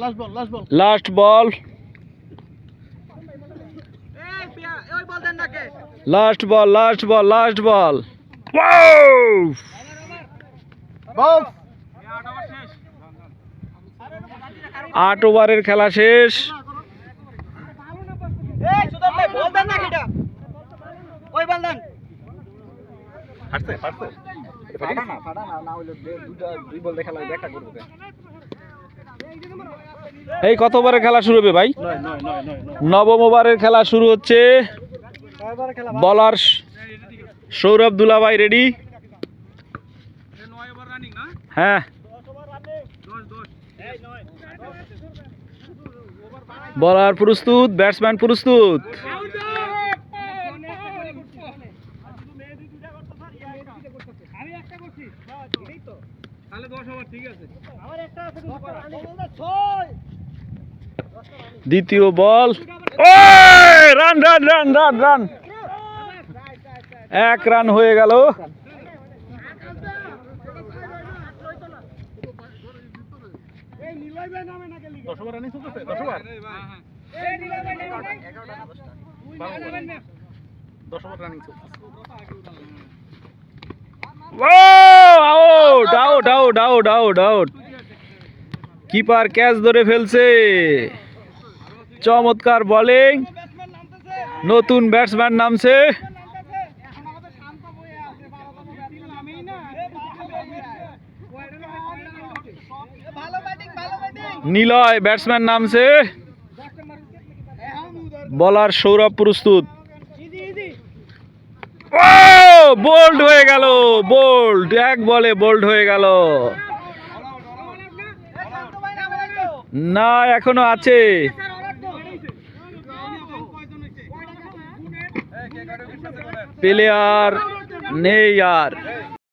Last বল last বল last বল last বল 8 ওভারের খেলা শেষ। এই কত ওভারের খেলা শুরু হবে ভাই? 9ম ওভারের খেলা শুরু হচ্ছে। বলার সৌরভ দুলাভাই রেডি? হ্যাঁ, বলার প্রস্তুত, ব্যাটসম্যান প্রস্তুত। দ্বিতীয় ball, run run run run run, 1 run হয়ে গেল। Out out out out out out, keeper catch ধরে ফেলছে। চমৎকার বোলিং, নতুন ব্যাটসম্যান নামছে। নিলয় ব্যাটসম্যান নামছে। বলার সৌরভ প্রস্তুত। বোল্ড হয়ে গেল, বোল্ড, 1 বলে বোল্ড হয়ে গেল। না, এখনো আছে। প্লেয়ার নেই আর।